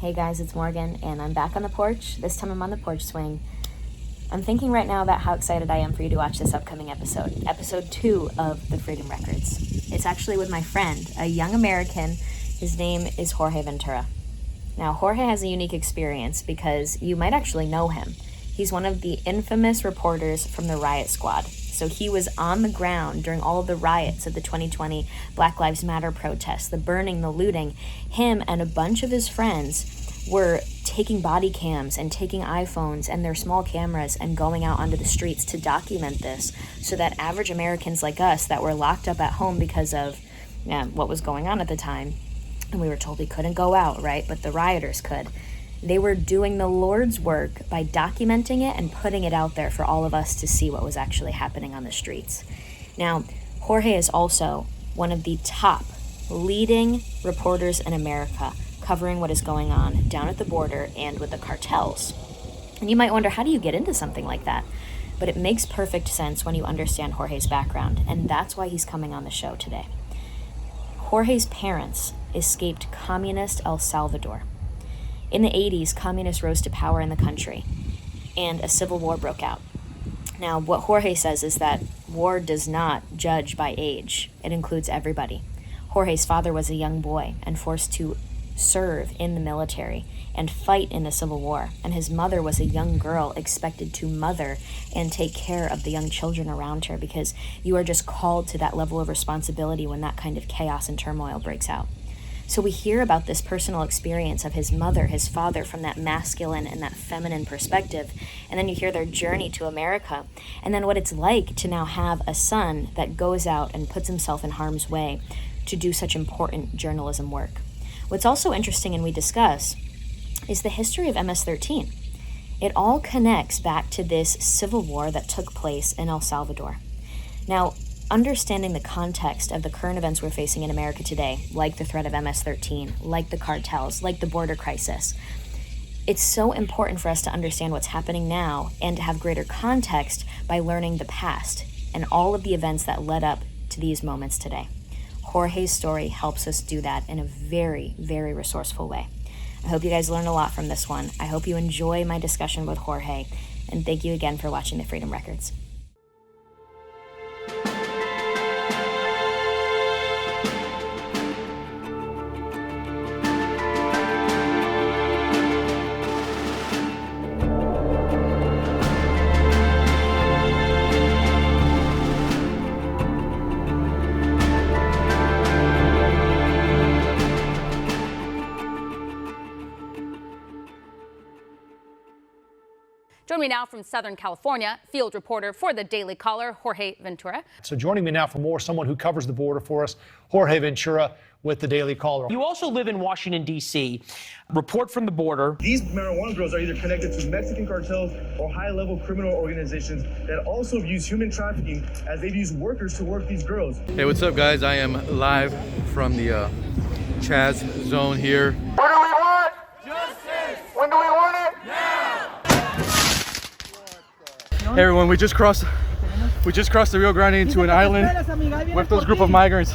Hey guys, it's Morgan, and I'm back on the porch. This time I'm on the porch swing. I'm thinking right now about how excited I am for you to watch this upcoming episode, episode 2 of the Freedom Records. It's actually with my friend, a young American. His name is Jorge Ventura. Now, Jorge has a unique experience because you might actually know him. He's one of the infamous reporters from the Riot Squad. So he was on the ground during all of the riots of the 2020 Black Lives Matter protests, the burning, the looting. Him and a bunch of his friends were taking body cams and taking iPhones and their small cameras and going out onto the streets to document this so that average Americans like us that were locked up at home because of what was going on at the time, and we were told we couldn't go out, right? But the rioters could. They were doing the Lord's work by documenting it and putting it out there for all of us to see what was actually happening on the streets. Now, Jorge is also one of the top leading reporters in America covering what is going on down at the border and with the cartels. And you might wonder, how do you get into something like that? But it makes perfect sense when you understand Jorge's background, and that's why he's coming on the show today. Jorge's parents escaped communist El Salvador. In the 80s, communists rose to power in the country, and a civil war broke out. Now, what Jorge says is that war does not judge by age. It includes everybody. Jorge's father was a young boy and forced to serve in the military and fight in the Civil War, and his mother was a young girl expected to mother and take care of the young children around her, because you are just called to that level of responsibility when that kind of chaos and turmoil breaks out. So we hear about this personal experience of his mother, his father, from that masculine and that feminine perspective. And then you hear their journey to America. And then what it's like to now have a son that goes out and puts himself in harm's way to do such important journalism work. What's also interesting, and we discuss, is the history of MS-13. It all connects back to this civil war that took place in El Salvador. Now, understanding the context of the current events we're facing in America today, like the threat of MS-13, like the cartels, like the border crisis, it's so important for us to understand what's happening now and to have greater context by learning the past and all of the events that led up to these moments today. Jorge's story helps us do that in a very, very resourceful way. I hope you guys learn a lot from this one. I hope you enjoy my discussion with Jorge, and thank you again for watching the Freedom Records. Join me now from Southern California, field reporter for the Daily Caller, Jorge Ventura. So joining me now for more, someone who covers the border for us, Jorge Ventura with the Daily Caller. You also live in Washington, D.C. Report from the border. These marijuana grows are either connected to Mexican cartels or high-level criminal organizations that also use human trafficking, as they've used workers to work these girls. Hey, what's up, guys? I am live from the Chaz zone here. What do we want? Justice! When do we want it? Now! Hey everyone, we just crossed the Rio Grande into an island with those group of migrants.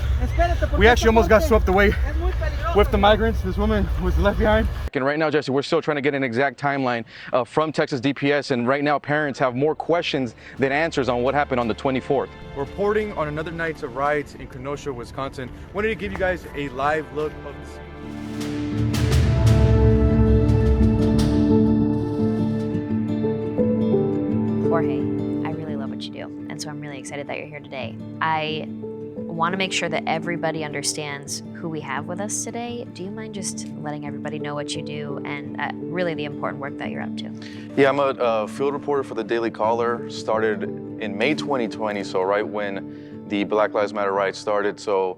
We actually almost got swept away with the migrants. This woman was left behind. And right now, Jesse, we're still trying to get an exact timeline from Texas DPS, and right now parents have more questions than answers on what happened on the 24th. Reporting on another night of riots in Kenosha, Wisconsin. Wanted to give you guys a live look of this. Jorge, I really love what you do, and so I'm really excited that you're here today. I want to make sure that everybody understands who we have with us today. Do you mind just letting everybody know what you do and really the important work that you're up to? Yeah, I'm a field reporter for the Daily Caller. Started in May 2020, so right when the Black Lives Matter riots started. So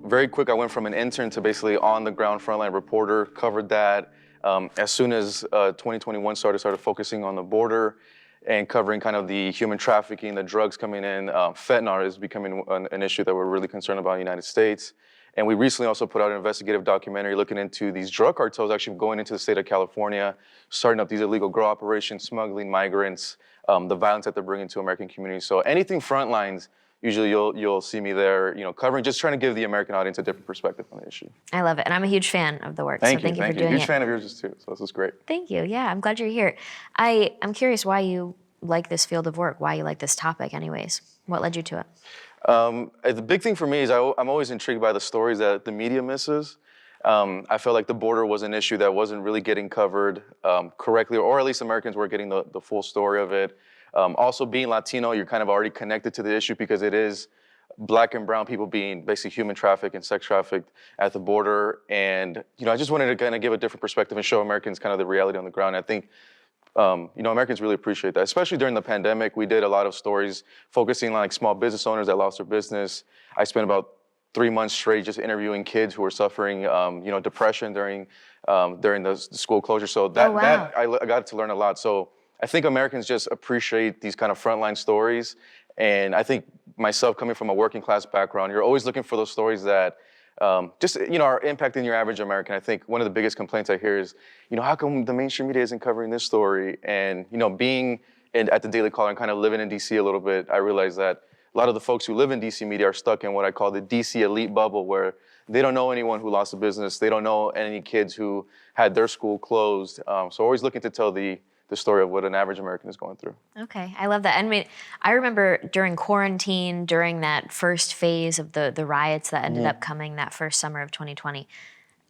very quick, I went from an intern to basically on-the-ground frontline reporter, covered that. As soon as 2021 started focusing on the border and covering kind of the human trafficking, the drugs coming in. Fentanyl is becoming an issue that we're really concerned about in the United States. And we recently also put out an investigative documentary looking into these drug cartels actually going into the state of California, starting up these illegal grow operations, smuggling migrants, the violence that they're bringing to American communities. So anything front lines usually you'll see me there, covering, just trying to give the American audience a different perspective on the issue. I love it, and I'm a huge fan of the work. Thank you for doing it. Huge fan of yours too. So this is great. Thank you. Yeah, I'm glad you're here. I'm curious why you like this field of work, why you like this topic, anyways. What led you to it? The big thing for me is I'm always intrigued by the stories that the media misses. I felt like the border was an issue that wasn't really getting covered correctly, or at least Americans weren't getting the full story of it. Also, being Latino, you're kind of already connected to the issue because it is Black and brown people being basically human trafficked and sex trafficked at the border. And, I just wanted to kind of give a different perspective and show Americans kind of the reality on the ground. I think, Americans really appreciate that, especially during the pandemic. We did a lot of stories focusing on like small business owners that lost their business. I spent about 3 months straight just interviewing kids who were suffering, depression during the school closure. So that I got to learn a lot. So I think Americans just appreciate these kind of frontline stories. And I think myself, coming from a working class background, you're always looking for those stories that are impacting your average American. I think one of the biggest complaints I hear is, how come the mainstream media isn't covering this story? And, being at the Daily Caller and kind of living in DC a little bit, I realized that a lot of the folks who live in DC media are stuck in what I call the DC elite bubble, where they don't know anyone who lost a business. They don't know any kids who had their school closed. So always looking to tell the story of what an average American is going through. Okay, I love that. I mean, I remember during quarantine, during that first phase of the riots that ended up coming that first summer of 2020,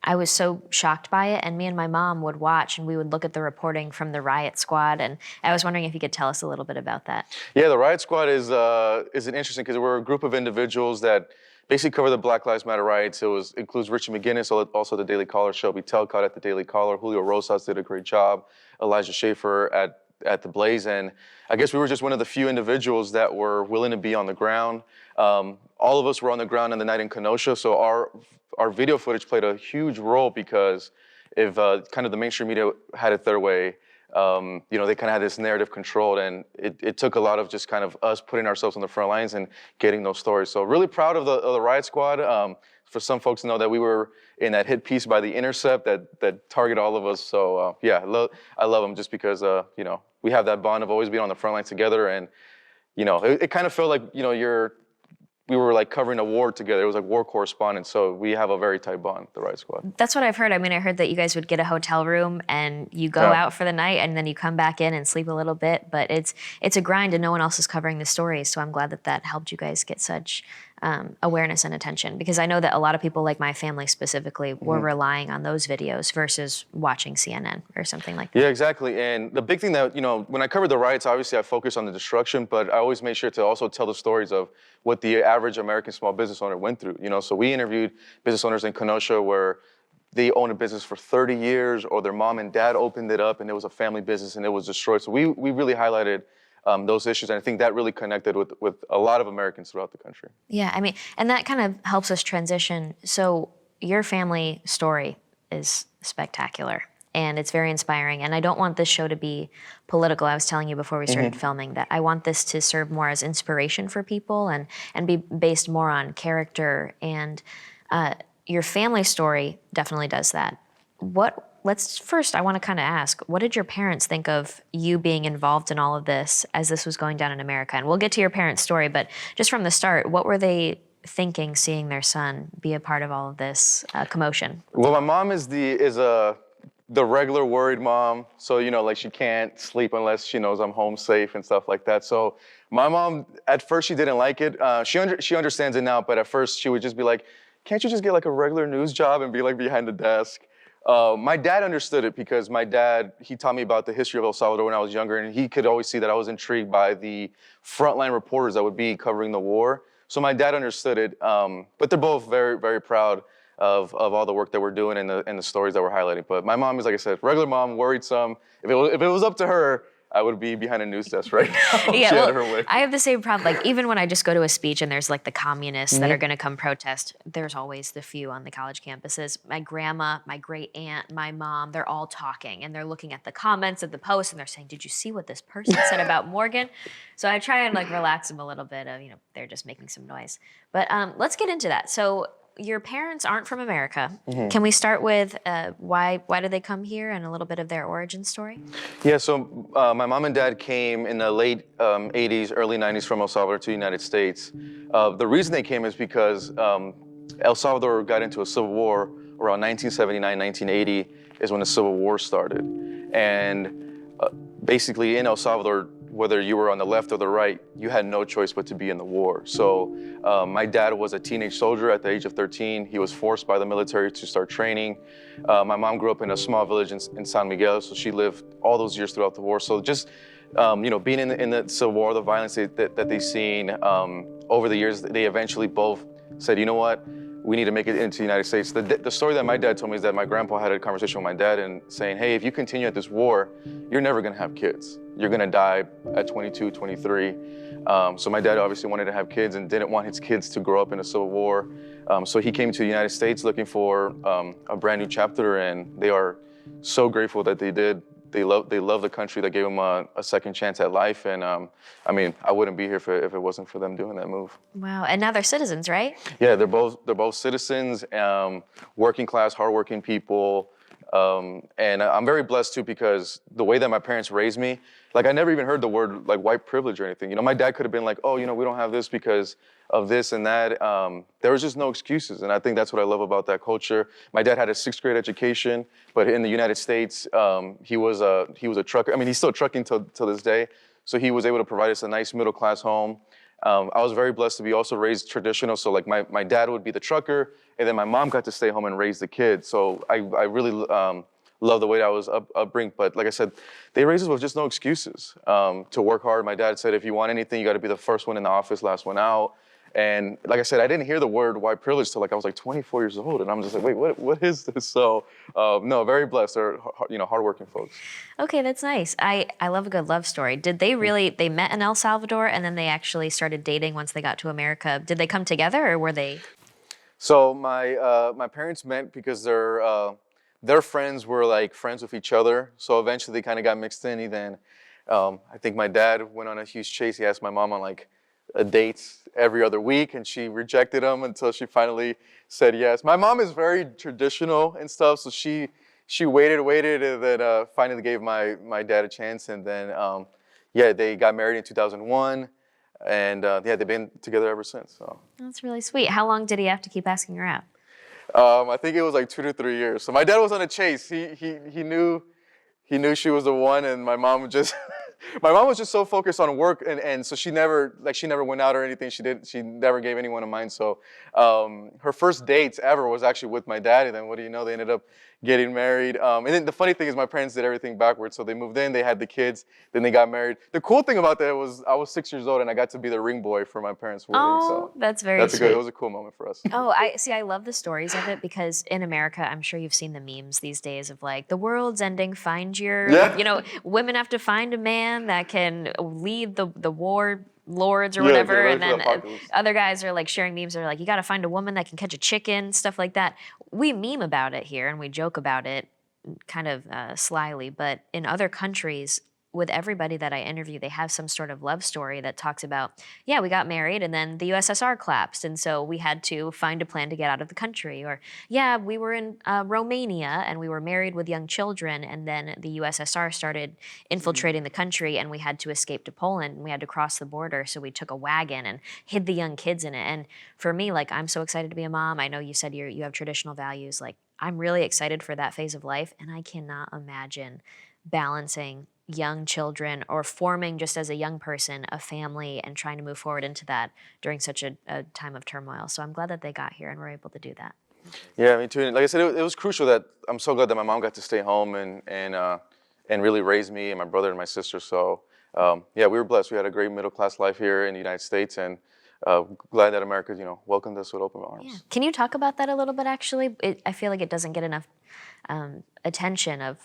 I was so shocked by it, and me and my mom would watch, and we would look at the reporting from the Riot Squad, and I was wondering if you could tell us a little bit about that. Yeah, the Riot Squad is an interesting, because we're a group of individuals that basically cover the Black Lives Matter riots. It includes Richie McGinnis, also the Daily Caller, Shelby Telcott at the Daily Caller, Julio Rosas did a great job, Elijah Schaefer at the Blaze, and I guess we were just one of the few individuals that were willing to be on the ground. All of us were on the ground on the night in Kenosha, so our video footage played a huge role, because if kind of the mainstream media had it their way, they kind of had this narrative controlled, and it took a lot of just kind of us putting ourselves on the front lines and getting those stories. So really proud of the Riot Squad. For some folks to know that we were in that hit piece by The Intercept that targeted all of us. So I love them just because we have that bond of always being on the front lines together, and it kind of felt like we were like covering a war together. It was like war correspondents. So we have a very tight bond, the Riot Squad. That's what I've heard. I mean, I heard that you guys would get a hotel room and you go out for the night and then you come back in and sleep a little bit. But it's a grind and no one else is covering the stories. So I'm glad that helped you guys get such awareness and attention, because I know that a lot of people, like my family specifically, were relying on those videos versus watching CNN or something like that. Yeah, exactly. And the big thing that, when I covered the riots, obviously I focused on the destruction, but I always made sure to also tell the stories of what the average American small business owner went through. So we interviewed business owners in Kenosha where they owned a business for 30 years, or their mom and dad opened it up and it was a family business and it was destroyed. So we really highlighted those issues, and I think that really connected with a lot of Americans throughout the country. Yeah, I mean, and that kind of helps us transition. So your family story is spectacular, and it's very inspiring, and I don't want this show to be political. I was telling you before we started filming that I want this to serve more as inspiration for people and be based more on character, and your family story definitely does that. I want to kind of ask, what did your parents think of you being involved in all of this as this was going down in America? And we'll get to your parents' story, but just from the start, what were they thinking seeing their son be a part of all of this commotion? Well, my mom is the regular worried mom. So, like she can't sleep unless she knows I'm home safe and stuff like that. So my mom, at first she didn't like it. She understands it now, but at first she would just be like, can't you just get like a regular news job and be like behind the desk? My dad understood it, because my dad, he taught me about the history of El Salvador when I was younger, and he could always see that I was intrigued by the frontline reporters that would be covering the war. So my dad understood it, but they're both very, very proud of all the work that we're doing and the stories that we're highlighting. But my mom is, like I said, regular mom, worried some. If it was up to her, I would be behind a news desk right now. Yeah, well, I have the same problem. Like, even when I just go to a speech and there's like the communists that are going to come protest, there's always the few on the college campuses. My grandma, my great aunt, my mom, they're all talking and they're looking at the comments of the post and they're saying, did you see what this person said about Morgan? So I try and like relax them a little bit of, they're just making some noise. But let's get into that. So your parents aren't from America. Mm-hmm. Can we start with why did they come here and a little bit of their origin story? Yeah, so my mom and dad came in the late 80s, early 90s from El Salvador to the United States. The reason they came is because El Salvador got into a civil war around 1979, 1980 is when the Civil War started. And basically in El Salvador, whether you were on the left or the right, you had no choice but to be in the war. So my dad was a teenage soldier at the age of 13. He was forced by the military to start training. My mom grew up in a small village in San Miguel, so she lived all those years throughout the war. So just being in the Civil War, the violence that they've seen over the years, they eventually both said, you know what, we need to make it into the United States. The story that my dad told me is that my grandpa had a conversation with my dad and saying, hey, if you continue at this war, you're never gonna have kids. You're gonna die at 22, 23. So my dad obviously wanted to have kids and didn't want his kids to grow up in a civil war. So he came to the United States looking for a brand new chapter, and they are so grateful that they did. They love the country that gave them a second chance at life. And I mean, I wouldn't be here if it wasn't for them doing that move. Wow, and now they're citizens, right? Yeah, they're both citizens, working class, hardworking people. And I'm very blessed too, because the way that my parents raised me, like I never even heard the word like white privilege or anything. You know, my dad could have been like, oh, you know, we don't have this because of this and that. There was just no excuses. And I think that's what I love about that culture. My dad had a 6th grade education, but in the United States, he was a trucker. I mean, he's still trucking till this day. So he was able to provide us a nice middle class home. I was very blessed to be also raised traditional. So like my dad would be the trucker, and then my mom got to stay home and raise the kids. So I really love the way that I was upbringing. But like I said, they raised us with just no excuses to work hard. My dad said, if you want anything, you got to be the first one in the office, last one out. And like I said, I didn't hear the word white privilege till like I was like 24 years old, and I'm just like, wait, what is this? So no, very blessed. They're hardworking folks. Okay, that's nice. I love a good love story. Did they they met in El Salvador and then they actually started dating once they got to America? Did they come together or were they? So my parents met because their friends were like friends with each other. So eventually they kind of got mixed in. And then I think my dad went on a huge chase. He asked my mom on like a date every other week, and she rejected him until she finally said yes. My mom is very traditional and stuff, so she waited, and then finally gave my dad a chance. And then they got married in 2001, and they've been together ever since. So That's really sweet. How long did he have to keep asking her out? I think it was like 2 to 3 years. So my dad was on a chase. He knew she was the one, and my mom just my mom was just so focused on work, and so she never went out or anything. She never gave anyone a mind. So her first dates ever was actually with my dad, and then what do you know, they ended up getting married. And then the funny thing is my parents did everything backwards. So they moved in, they had the kids, then they got married. The cool thing about that was I was 6 years old and I got to be the ring boy for my parents' wedding. Oh, that's very sweet. It was a cool moment for us. Oh, I love the stories of it because in America, I'm sure you've seen the memes these days of like, the world's ending, find your, women have to find a man that can lead the war lords or whatever, and then other guys are like sharing memes. They're like, you got to find a woman that can catch a chicken, stuff like that. We meme about it here and we joke about it kind of slyly, but in other countries, with everybody that I interview, they have some sort of love story that talks about, yeah, we got married and then the USSR collapsed, and so we had to find a plan to get out of the country. Or, yeah, we were in Romania and we were married with young children, and then the USSR started infiltrating the country and we had to escape to Poland and we had to cross the border, so we took a wagon and hid the young kids in it. And for me, like, I'm so excited to be a mom. I know you said you have traditional values. Like, I'm really excited for that phase of life, and I cannot imagine balancing young children or forming, just as a young person, a family and trying to move forward into that during such a time of turmoil. So I'm glad that they got here and were able to do that. Yeah, me too. Like I said, it was crucial that I'm so glad that my mom got to stay home and really raise me and my brother and my sister. So we were blessed. We had a great middle class life here in the United States, and glad that America, welcomed us with open arms. Yeah. Can you talk about that a little bit? Actually, I feel like it doesn't get enough attention of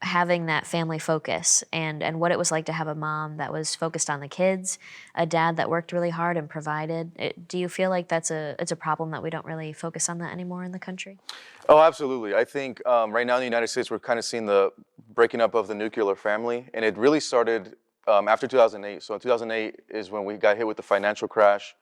having that family focus and what it was like to have a mom that was focused on the kids, a dad that worked really hard and provided. Do you feel like it's a problem that we don't really focus on that anymore in the country? Oh, absolutely. I think right now in the United States, we're kind of seeing the breaking up of the nuclear family, and it really started after 2008. So in 2008 is when we got hit with the financial crash.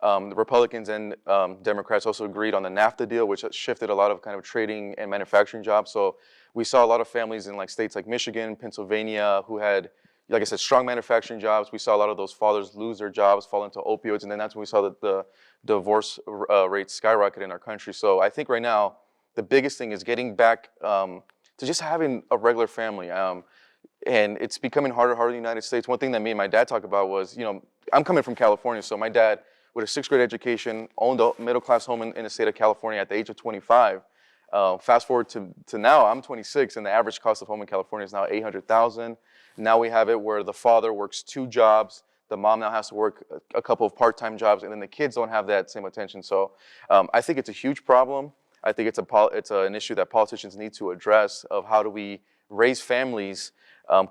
The Republicans and Democrats also agreed on the NAFTA deal, which shifted a lot of kind of trading and manufacturing jobs. So we saw a lot of families in like states like Michigan, Pennsylvania, who had, like I said, strong manufacturing jobs. We saw a lot of those fathers lose their jobs, fall into opioids, and then that's when we saw that the divorce rates skyrocket in our country. So I think right now, the biggest thing is getting back to just having a regular family. And it's becoming harder and harder in the United States. One thing that me and my dad talked about was, you know, I'm coming from California, so my dad, with a 6th grade education, owned a middle-class home in the state of California at the age of 25. Fast forward to now, I'm 26, and the average cost of home in California is now $800,000. Now we have it where the father works 2 jobs, the mom now has to work a couple of part-time jobs, and then the kids don't have that same attention. So I think it's a huge problem. I think it's an issue that politicians need to address of how do we raise families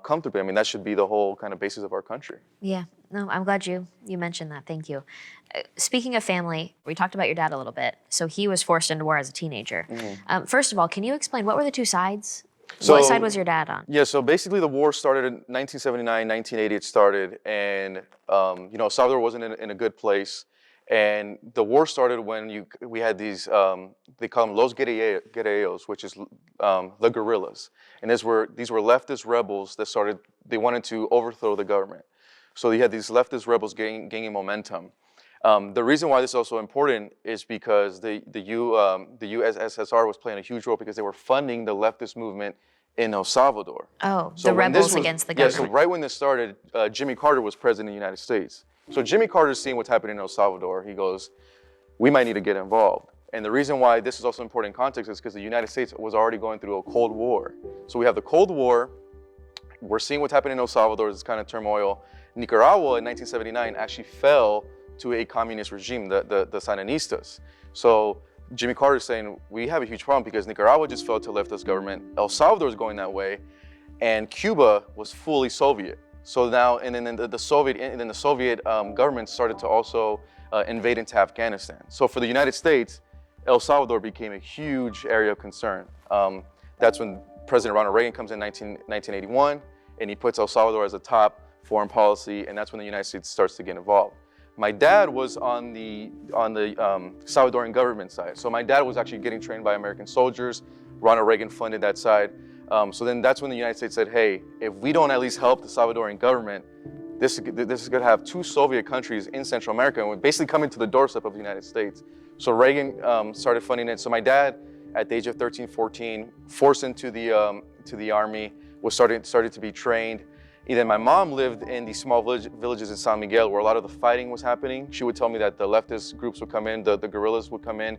comfortably. I mean, that should be the whole kind of basis of our country. Yeah, no, I'm glad you mentioned that. Thank you. Speaking of family, we talked about your dad a little bit. So he was forced into war as a teenager. Mm-hmm. First of all, can you explain what were the 2 sides? So, what side was your dad on? Yeah, so basically the war started in 1979, 1980 it started, and you know, Salvador wasn't in a good place. And the war started when we had these, they call them Los Guerrillos, which is the guerrillas. And these were leftist rebels that they wanted to overthrow the government. So you had these leftist rebels gaining momentum. The reason why this is also important is because the USSR was playing a huge role because they were funding the leftist movement in El Salvador. Oh, so the rebels against the government. Yeah, so right when this started, Jimmy Carter was president of the United States. So Jimmy Carter's seeing what's happening in El Salvador. He goes, we might need to get involved. And the reason why this is also important in context is because the United States was already going through a Cold War. So we have the Cold War. We're seeing what's happening in El Salvador, this kind of turmoil. Nicaragua in 1979 actually fell to a communist regime, the Sandinistas. So Jimmy Carter is saying, we have a huge problem because Nicaragua just fell to a leftist government. El Salvador is going that way. And Cuba was fully Soviet. So now, and then the Soviet government started to also invade into Afghanistan. So for the United States, El Salvador became a huge area of concern. That's when President Ronald Reagan comes in 1981, and he puts El Salvador as a top foreign policy, and that's when the United States starts to get involved. My dad was on the Salvadoran government side. So my dad was actually getting trained by American soldiers. Ronald Reagan funded that side. So then that's when the United States said, hey, if we don't at least help the Salvadoran government, this is going to have 2 Soviet countries in Central America, and we're basically coming to the doorstep of the United States. So Reagan started funding it. So my dad, at the age of 13, 14, forced into the army, started to be trained. And then my mom lived in these small villages in San Miguel where a lot of the fighting was happening. She would tell me that the leftist groups would come in, the guerrillas would come in,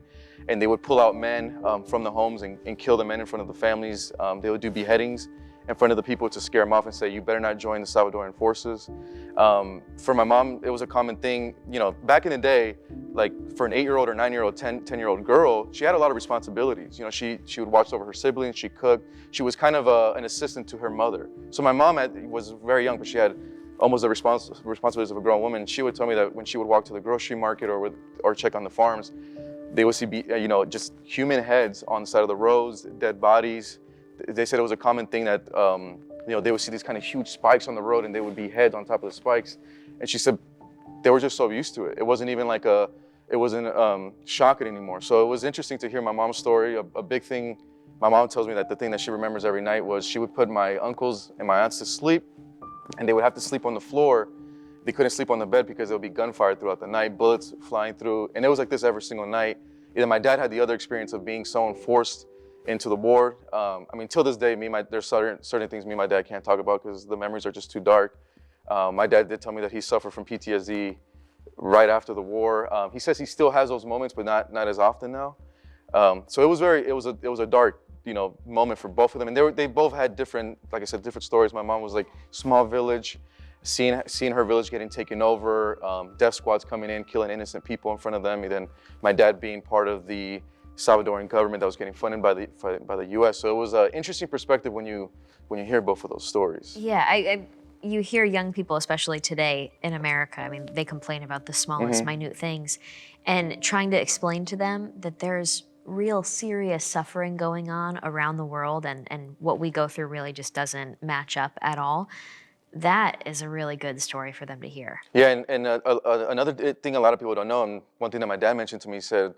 and they would pull out men from the homes and kill the men in front of the families. They would do beheadings in front of the people to scare them off and say, you better not join the Salvadoran forces. For my mom, it was a common thing. You know, back in the day, like for an 8-year-old or 9-year-old, 10-year-old girl, she had a lot of responsibilities. You know, she would watch over her siblings, she cooked. She was kind of an assistant to her mother. So my mom was very young, but she had almost the responsibilities of a grown woman. She would tell me that when she would walk to the grocery market or check on the farms, they would see, you know, just human heads on the side of the roads, dead bodies. They said it was a common thing that, you know, they would see these kind of huge spikes on the road and they would be heads on top of the spikes. And she said they were just so used to it. It wasn't even like it wasn't shocking anymore. So it was interesting to hear my mom's story. A big thing, my mom tells me that the thing that she remembers every night was she would put my uncles and my aunts to sleep, and they would have to sleep on the floor. They couldn't sleep on the bed because there would be gunfire throughout the night, bullets flying through. And it was like this every single night. And then my dad had the other experience of being someone forced into the war. I mean, till this day, there's certain things me and my dad can't talk about because the memories are just too dark. My dad did tell me that he suffered from PTSD right after the war. He says he still has those moments, but not as often now. So it was a dark, you know, moment for both of them. And they both had different, like I said, different stories. My mom was like small village, seeing her village getting taken over, death squads coming in, killing innocent people in front of them. And then my dad being part of the Salvadoran government that was getting funded by the U.S. So it was an interesting perspective when you hear both of those stories. Yeah, you hear young people, especially today in America, I mean, they complain about the smallest, minute things. And trying to explain to them that there's real serious suffering going on around the world and what we go through really just doesn't match up at all. that is a really good story for them to hear. Yeah, and another thing a lot of people don't know, and one thing that my dad mentioned to me, he said,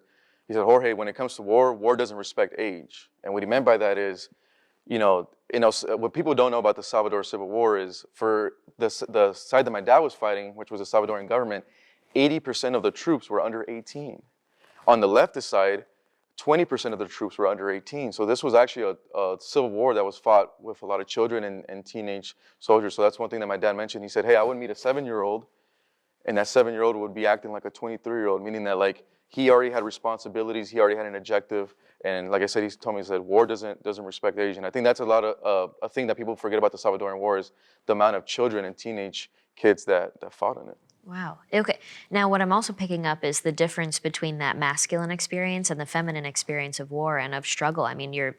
Jorge, when it comes to war, war doesn't respect age. And what he meant by that is, what people don't know about the Salvador Civil War is for the side that my dad was fighting, which was the Salvadoran government, 80% of the troops were under 18. On the leftist side, 20% of the troops were under 18. So this was actually a civil war that was fought with a lot of children and teenage soldiers. So that's one thing that my dad mentioned. He said, hey, I would meet a 7-year-old, and that 7-year-old would be acting like a 23-year-old, meaning that like he already had responsibilities, he already had an objective. And like I said, he told me, he said, war doesn't respect age. And I think that's a lot of a thing that people forget about the Salvadoran War is the amount of children and teenage kids that fought in it. Wow. Okay. Now, what I'm also picking up is the difference between that masculine experience and the feminine experience of war and of struggle. I mean, your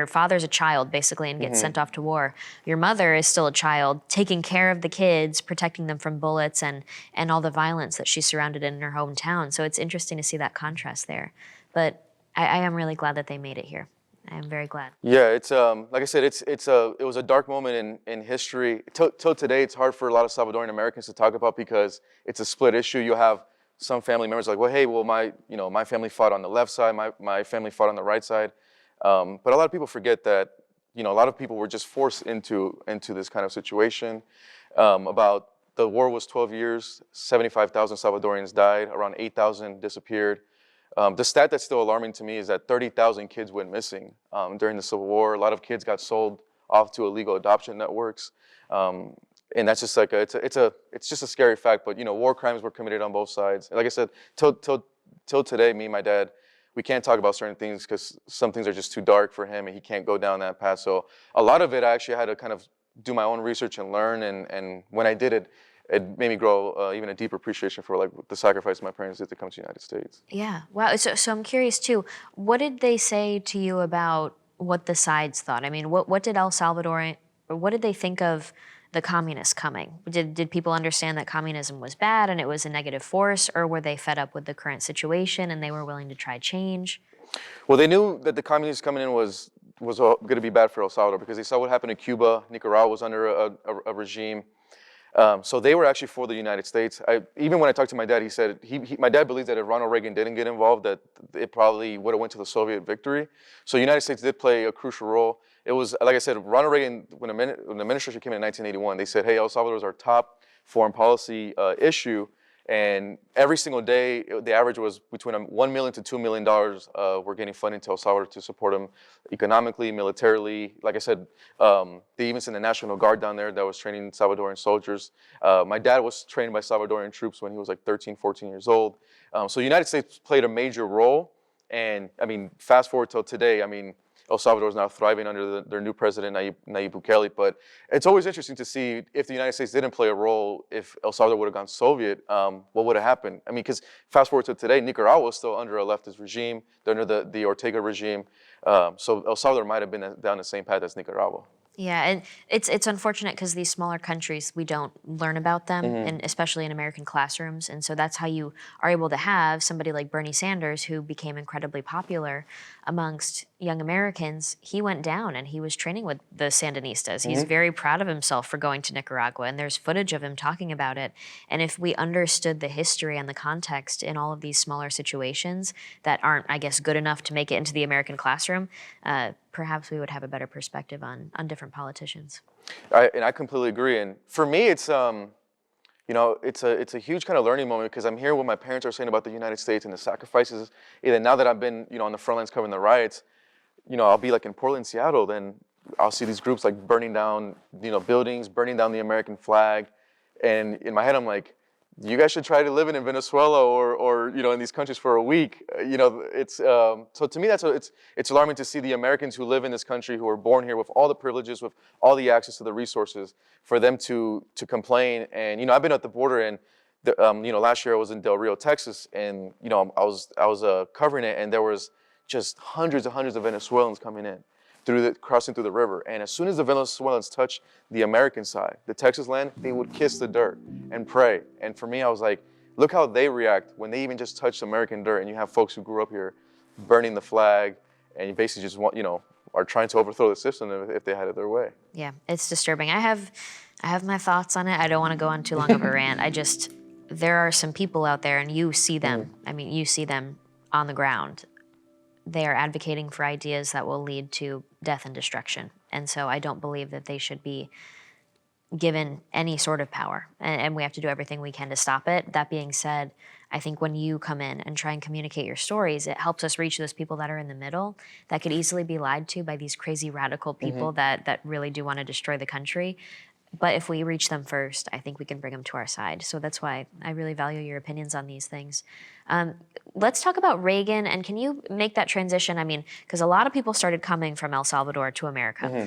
father's a child, basically, and gets sent off to war. Your mother is still a child, taking care of the kids, protecting them from bullets and all the violence that she's surrounded in her hometown. So it's interesting to see that contrast there. But I am really glad that they made it here. I am very glad. Yeah, it's like I said, it was a dark moment in history. Till today, it's hard for a lot of Salvadoran Americans to talk about because it's a split issue. You have some family members like, well, hey, well, my family fought on the left side, my family fought on the right side. But a lot of people forget that, a lot of people were just forced into this kind of situation. About the war was 12 years, 75,000 Salvadorians died, around 8,000 disappeared. The stat that's still alarming to me is that 30,000 kids went missing during the Civil War. A lot of kids got sold off to illegal adoption networks, and that's just like it's just a scary fact. But war crimes were committed on both sides. And like I said, till today, me and my dad, we can't talk about certain things because some things are just too dark for him, and he can't go down that path. So a lot of it, I actually had to kind of do my own research and learn. And when I did it, it made me grow even a deeper appreciation for like the sacrifice my parents did to come to the United States. Yeah, wow. So I'm curious too. What did they say to you about what the sides thought? I mean, what did El Salvador, or what did they think of the communists coming? Did people understand that communism was bad and it was a negative force, or were they fed up with the current situation and they were willing to try change? Well, they knew that the communists coming in was going to be bad for El Salvador because they saw what happened in Cuba. Nicaragua was under a regime. So they were actually for the United States. Even when I talked to my dad, he said my dad believes that if Ronald Reagan didn't get involved, that it probably would have went to the Soviet victory. So the United States did play a crucial role. It was, like I said, Ronald Reagan, when the administration came in 1981, they said, hey, El Salvador is our top foreign policy issue. And every single day, the average was between $1 million to $2 million were getting funding to El Salvador to support them economically, militarily. Like I said, they even sent the National Guard down there that was training Salvadoran soldiers. My dad was trained by Salvadoran troops when he was like 13, 14 years old. So the United States played a major role. And I mean, fast forward till today, I mean, El Salvador is now thriving under their new president, Nayib Bukele. But it's always interesting to see if the United States didn't play a role, if El Salvador would have gone Soviet, what would have happened? I mean, because fast forward to today, Nicaragua is still under a leftist regime, they're under the Ortega regime. So El Salvador might have been down the same path as Nicaragua. Yeah, and it's unfortunate because these smaller countries, we don't learn about them, and especially in American classrooms. And so that's how you are able to have somebody like Bernie Sanders, who became incredibly popular amongst young Americans. He went down and he was training with the Sandinistas. He's very proud of himself for going to Nicaragua, and there's footage of him talking about it. And if we understood the history and the context in all of these smaller situations that aren't, I guess, good enough to make it into the American classroom, perhaps we would have a better perspective on different politicians. I completely agree. And for me, it's it's a huge kind of learning moment because I'm hearing what my parents are saying about the United States and the sacrifices. Even now that I've been on the front lines covering the riots, I'll be like in Portland, Seattle, then I'll see these groups like burning down buildings, burning down the American flag, and in my head I'm like, you guys should try to live in Venezuela or in these countries for a week. It's so to me it's alarming to see the Americans who live in this country, who are born here with all the privileges, with all the access to the resources, for them to complain. And I've been at the border, and last year I was in Del Rio, Texas, and I was covering it, and there was just hundreds and hundreds of Venezuelans coming in crossing through the river. And as soon as the Venezuelans touched the American side, the Texas land, they would kiss the dirt and pray. And for me, I was like, look how they react when they even just touch American dirt, and you have folks who grew up here burning the flag, and you basically just are trying to overthrow the system if they had it their way. Yeah, it's disturbing. I have I have my thoughts on it. I don't want to go on too long of a rant. There are some people out there, and you see them. I mean, you see them on the ground. They are advocating for ideas that will lead to death and destruction. And so I don't believe that they should be given any sort of power. And we have to do everything we can to stop it. That being said, I think when you come in and try and communicate your stories, it helps us reach those people that are in the middle that could easily be lied to by these crazy radical people that really do want to destroy the country. But if we reach them first, I think we can bring them to our side. So that's why I really value your opinions on these things. Let's talk about Reagan, and can you make that transition? I mean, because a lot of people started coming from El Salvador to America.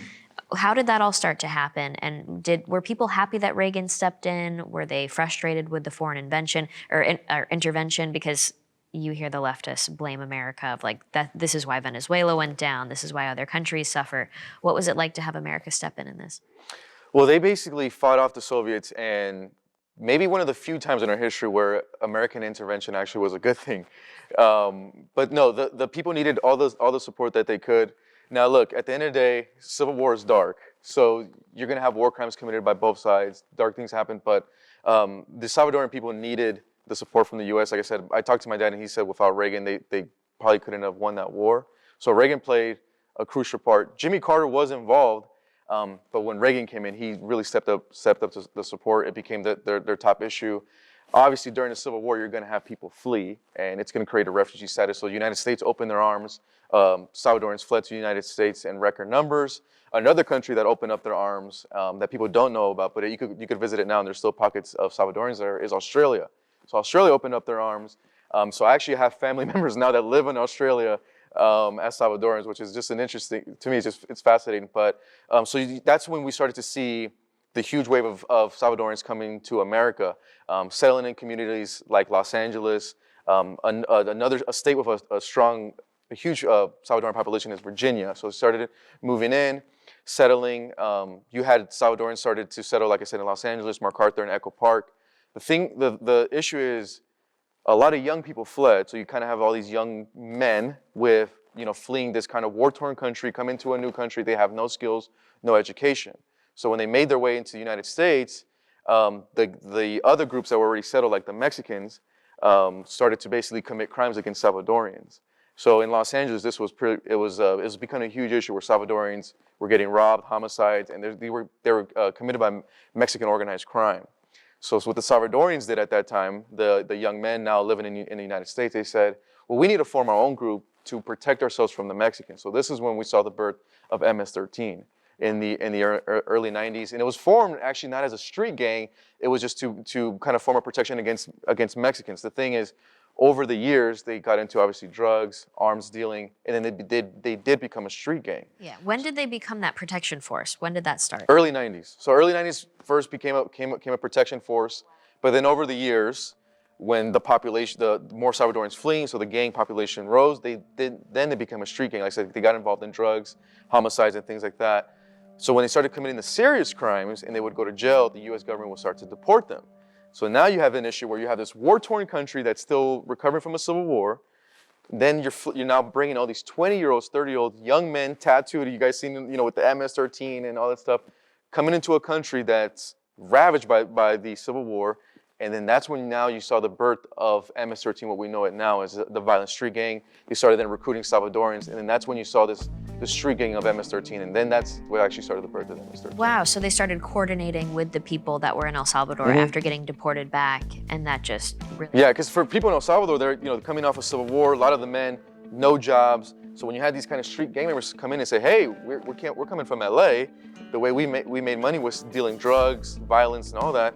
How did that all start to happen? And were people happy that Reagan stepped in? Were they frustrated with the foreign invention or intervention? Because you hear the leftists blame America of like, that this is why Venezuela went down. This is why other countries suffer. What was it like to have America step in this? Well, they basically fought off the Soviets, and maybe one of the few times in our history where American intervention actually was a good thing. But no, the people needed all the support that they could. Now look, at the end of the day, civil war is dark. So you're gonna have war crimes committed by both sides, dark things happen, but the Salvadoran people needed the support from the US. Like I said, I talked to my dad and he said without Reagan, they probably couldn't have won that war. So Reagan played a crucial part. Jimmy Carter was involved, but when Reagan came in, he really stepped up to the support. It became their top issue. Obviously, during the Civil War, you're going to have people flee, and it's going to create a refugee status. So the United States opened their arms. Salvadorans fled to the United States in record numbers. Another country that opened up their arms that people don't know about, but you could visit it now, and there's still pockets of Salvadorans there, is Australia. So Australia opened up their arms. So I actually have family members now that live in Australia as Salvadorans, which is just an interesting, to me, it's fascinating. But that's when we started to see the huge wave of Salvadorans coming to America, settling in communities like Los Angeles. A state with a huge Salvadoran population is Virginia. So it started moving in, settling. You had Salvadorans started to settle, like I said, in Los Angeles, MacArthur, and Echo Park. The issue is a lot of young people fled. So you kind of have all these young men with, fleeing this kind of war-torn country, come into a new country. They have no skills, no education. So when they made their way into the United States, the other groups that were already settled, like the Mexicans, started to basically commit crimes against Salvadorians. So in Los Angeles, it was becoming a huge issue where Salvadorians were getting robbed, homicides, and they were committed by Mexican organized crime. So what the Salvadorians did at that time, the young men now living in the United States, they said, well, we need to form our own group to protect ourselves from the Mexicans. So this is when we saw the birth of MS-13. In the early 90s, and it was formed actually not as a street gang. It was just to kind of form a protection against Mexicans. The thing is, over the years, they got into obviously drugs, arms dealing, and then they did become a street gang. Yeah. When did they become that protection force? When did that start? Early 90s. So early 90s first became a protection force, but then over the years, when the more Salvadorans fleeing, so the gang population rose, then they became a street gang. Like I said, they got involved in drugs, homicides, and things like that. So when they started committing the serious crimes and they would go to jail, the US government would start to deport them. So now you have an issue where you have this war-torn country that's still recovering from a civil war. Then you're now bringing all these 20-year-olds, 30-year-old young men tattooed, you guys seen, with the MS-13 and all that stuff, coming into a country that's ravaged by the civil war. And then that's when now you saw the birth of MS-13, what we know it now as the violent street gang. They started then recruiting Salvadorians, and then that's when you saw the street gang of MS-13, and then that's what actually started the birth of MS-13. Wow, so they started coordinating with the people that were in El Salvador after getting deported back, and that just really... Yeah, because for people in El Salvador, they're coming off a civil war, a lot of the men, no jobs. So when you had these kind of street gang members come in and say, hey, we're coming from LA, the way we made money was dealing drugs, violence, and all that.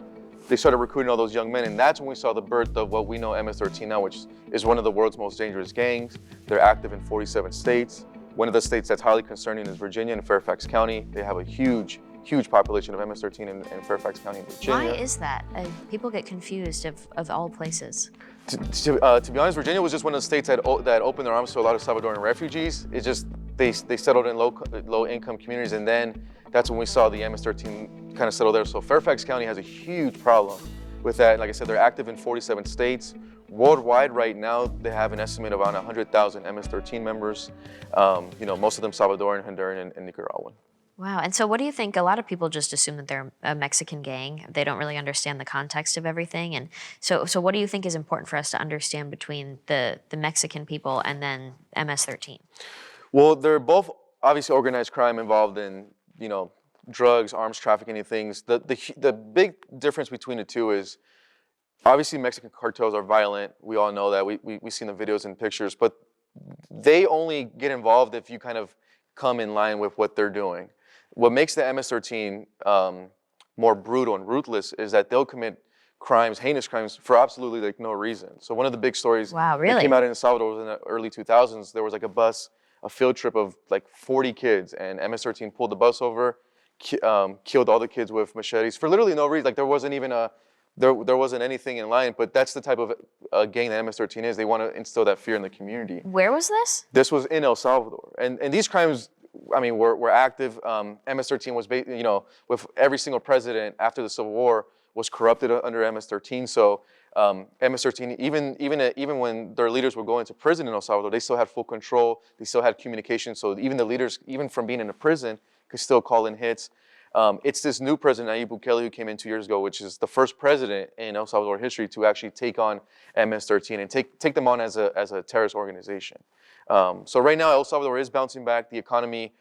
They started recruiting all those young men, and that's when we saw the birth of what we know MS-13 now, which is one of the world's most dangerous gangs. They're active in 47 states. One of the states that's highly concerning is Virginia and Fairfax County. They have a huge population of MS-13 in Fairfax County and Virginia. Why is that? People get confused of all places. To be honest, Virginia was just one of the states that opened their arms to a lot of Salvadoran refugees. It's just they settled in low-income communities, and then that's when we saw the MS-13 kind of settle there. So Fairfax County has a huge problem with that. Like I said, they're active in 47 states. Worldwide right now, they have an estimate of around 100,000 MS-13 members. Most of them Salvadoran, Honduran, and Nicaraguan. Wow. And so what do you think? A lot of people just assume that they're a Mexican gang. They don't really understand the context of everything. And so what do you think is important for us to understand between the Mexican people and then MS-13? Well, they're both obviously organized crime involved in, drugs, arms trafficking, and things. The big difference between the two is obviously Mexican cartels are violent. We all know that. We've seen the videos and pictures, but they only get involved if you kind of come in line with what they're doing. What makes the MS-13 more brutal and ruthless is that they'll commit crimes, heinous crimes, for absolutely like no reason. So one of the big stories Wow, really? that came out in Salvador was in the early 2000s. There was like a field trip of like 40 kids, and MS-13 pulled the bus over, killed all the kids with machetes for literally no reason. Like there wasn't even there wasn't anything in line, but that's the type of gang that MS-13 is. They want to instill that fear in the community. Where was this? This was in El Salvador, and these crimes, were active. MS-13 was, with every single president after the Civil War was corrupted under MS-13. So MS-13, even when their leaders were going to prison in El Salvador, they still had full control. They still had communication. So even the leaders, even from being in a prison, could still call in hits. It's this new president, Nayib Bukele, who came in 2 years ago, which is the first president in El Salvador history to actually take on MS-13 and take them on as a terrorist organization. So right now, El Salvador is bouncing back. The economy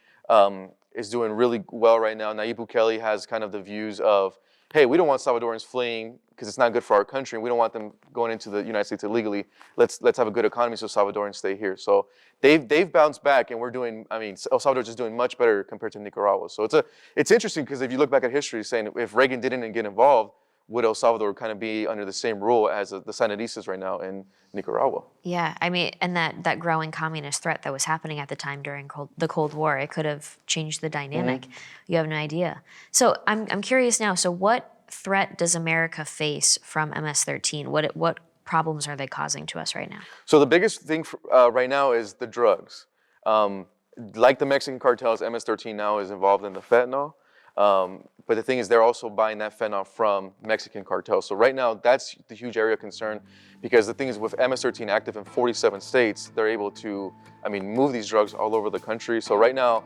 is doing really well right now. Nayib Bukele has kind of the views of, hey, we don't want Salvadorans fleeing because it's not good for our country. We don't want them going into the United States illegally. Let's have a good economy so Salvadorans stay here. So they've bounced back, and we're doing, El Salvador is doing much better compared to Nicaragua. So it's interesting because if you look back at history, saying if Reagan didn't get involved, would El Salvador kind of be under the same rule as the Sandinistas right now in Nicaragua? Yeah, and that growing communist threat that was happening at the time during the Cold War, it could have changed the dynamic. Mm-hmm. You have no idea. So I'm curious now, so what threat does America face from MS-13? What problems are they causing to us right now? So the biggest thing right now is the drugs. Like the Mexican cartels, MS-13 now is involved in the fentanyl. But the thing is, they're also buying that fentanyl from Mexican cartels. So right now, that's the huge area of concern, because the thing is, with MS-13 active in 47 states, they're able to, move these drugs all over the country. So right now,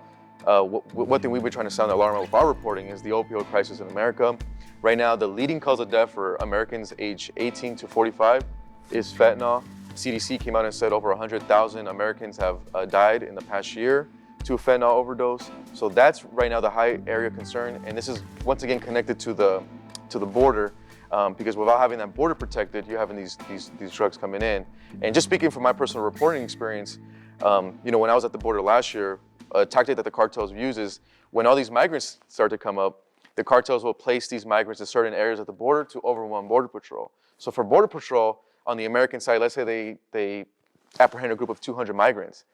one thing we've been trying to sound the alarm with our reporting is the opioid crisis in America. Right now, the leading cause of death for Americans age 18 to 45 is fentanyl. CDC came out and said over 100,000 Americans have died in the past year to a fentanyl overdose. So that's right now the high area of concern, and this is once again connected to the border, because without having that border protected, you're having these drugs coming in. And just speaking from my personal reporting experience, when I was at the border last year, a tactic that the cartels use is when all these migrants start to come up, the cartels will place these migrants in certain areas of the border to overwhelm Border Patrol. So for Border Patrol, on the American side, let's say they apprehend a group of 200 migrants.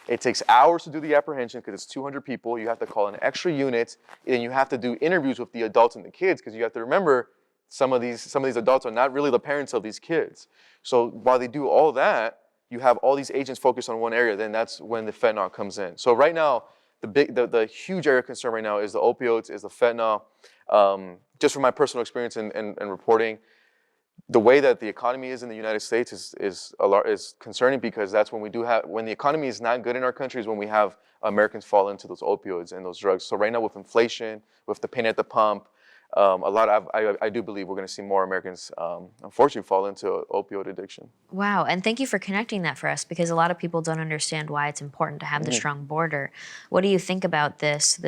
It takes hours to do the apprehension because it's 200 people. You have to call in extra units, and you have to do interviews with the adults and the kids, because you have to remember some of these adults are not really the parents of these kids. So while they do all that, you have all these agents focused on one area. Then that's when the fentanyl comes in. So right now, the huge area of concern right now is the opioids, is the fentanyl. Just from my personal experience and reporting, the way that the economy is in the United States is concerning, because that's when when the economy is not good in our country is when we have Americans fall into those opioids and those drugs. So right now, with inflation, with the pain at the pump, I do believe we're going to see more Americans, unfortunately, fall into opioid addiction. Wow, and thank you for connecting that for us, because a lot of people don't understand why it's important to have the strong border. What do you think about this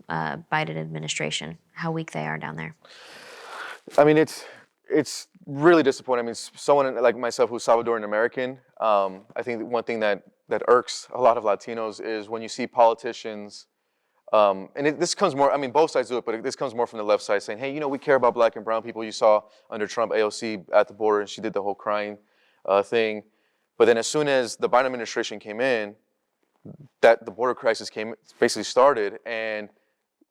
Biden administration, how weak they are down there? It's really disappointing. Someone like myself who's Salvadoran American, I think one thing that irks a lot of Latinos is when you see politicians, this comes more, both sides do it, but this comes more from the left side saying, hey, we care about black and brown people. You saw under Trump, AOC at the border, and she did the whole crying thing. But then as soon as the Biden administration came in, that the border crisis basically started, and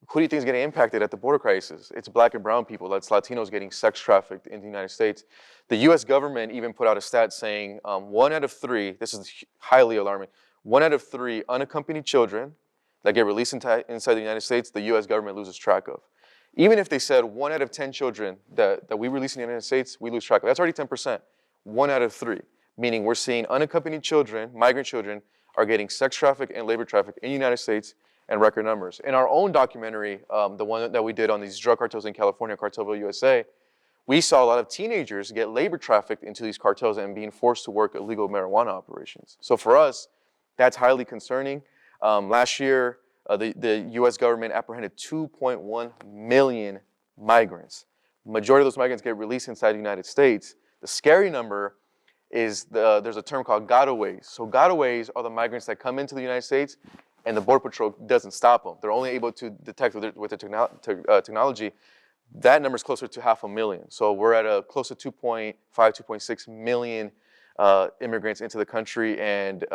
who do you think is getting impacted at the border crisis? It's black and brown people. That's Latinos getting sex trafficked in the United States. The U.S. government even put out a stat saying 1 out of 3, this is highly alarming, 1 out of 3 unaccompanied children that get released inside the United States, the U.S. government loses track of. Even if they said 1 out of 10 children that we release in the United States, we lose track of. That's already 10%. 1 out of 3, meaning we're seeing unaccompanied children, migrant children, are getting sex trafficked and labor trafficked in the United States, and record numbers. In our own documentary, the one that we did on these drug cartels in California, Cartelville, USA, we saw a lot of teenagers get labor trafficked into these cartels and being forced to work illegal marijuana operations. So for us, that's highly concerning. Last year, the US government apprehended 2.1 million migrants. Majority of those migrants get released inside the United States. The scary number is there's a term called gotaways. So gotaways are the migrants that come into the United States and the Border Patrol doesn't stop them. They're only able to detect with the technology. That number is closer to 500,000. So we're at a close to 2.5, 2.6 million immigrants into the country, and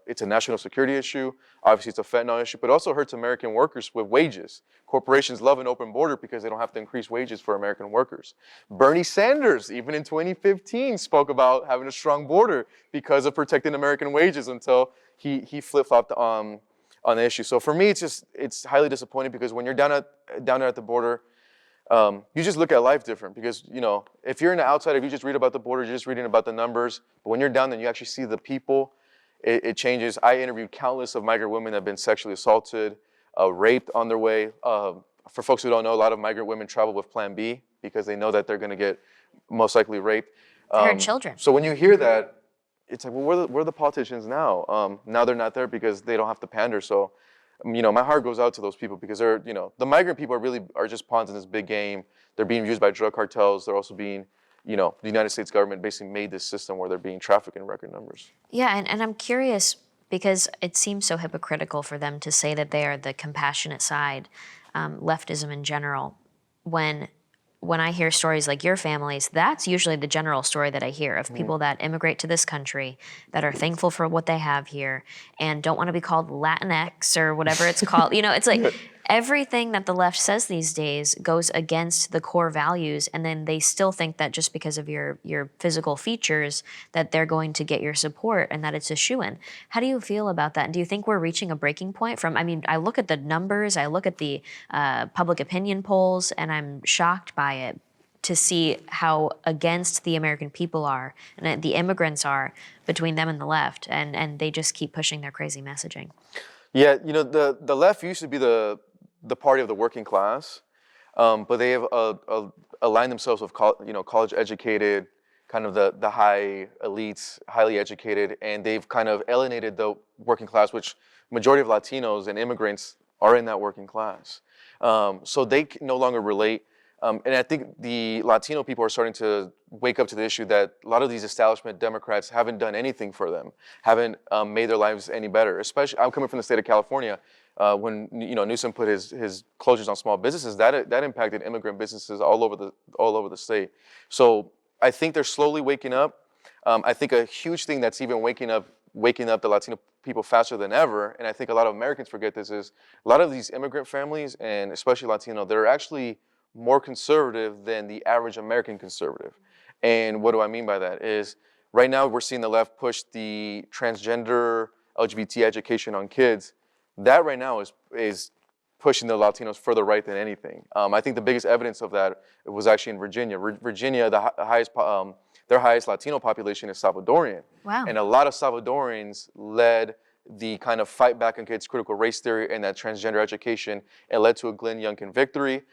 it's a national security issue. Obviously, it's a fentanyl issue, but it also hurts American workers with wages. Corporations love an open border because they don't have to increase wages for American workers. Bernie Sanders, even in 2015, spoke about having a strong border because of protecting American wages until he flip-flopped on the issue. So for me, it's highly disappointing because when you're down there at the border, you just look at life different because, if you're an outsider, if you just read about the border, you're just reading about the numbers. But when you're down there and you actually see the people, it changes. I interviewed countless of migrant women that have been sexually assaulted, raped on their way. For folks who don't know, a lot of migrant women travel with Plan B because they know that they're going to get most likely raped. Their children. So when you hear that, it's like, well, where are the politicians now? Now they're not there because they don't have to pander. So, my heart goes out to those people because they're, the migrant people are just pawns in this big game. They're being used by drug cartels. They're also being, the United States government basically made this system where they're being trafficked in record numbers. Yeah, and I'm curious because it seems so hypocritical for them to say that they are the compassionate side, leftism in general, when I hear stories like your family's, that's usually the general story that I hear of people that immigrate to this country, that are thankful for what they have here, and don't want to be called Latinx or whatever it's called. It's like everything that the left says these days goes against the core values, and then they still think that just because of your physical features that they're going to get your support and that it's a shoo-in. How do you feel about that? And do you think we're reaching a breaking point I look at the numbers, I look at the public opinion polls, and I'm shocked by it to see how against the American people are and the immigrants are between them and the left, and they just keep pushing their crazy messaging. Yeah, the left used to be the party of the working class, but they have aligned themselves with college educated, kind of the high elites, highly educated, and they've kind of alienated the working class, which majority of Latinos and immigrants are in that working class. So they no longer relate. And I think the Latino people are starting to wake up to the issue that a lot of these establishment Democrats haven't done anything for them, haven't made their lives any better. Especially, I'm coming from the state of California. When Newsom put his closures on small businesses, that impacted immigrant businesses all over the state. So I think they're slowly waking up. I think a huge thing that's even waking up the Latino people faster than ever, and I think a lot of Americans forget this, is a lot of these immigrant families, and especially Latino, they're actually more conservative than the average American conservative. And what do I mean by that is right now we're seeing the left push the transgender LGBT education on kids. That right now is pushing the Latinos further right than anything. I think the biggest evidence of that was actually in Virginia. Virginia, their highest Latino population is Salvadorian. Wow. And a lot of Salvadorians led the kind of fight back against critical race theory and that transgender education, and led to a Glenn Youngkin victory.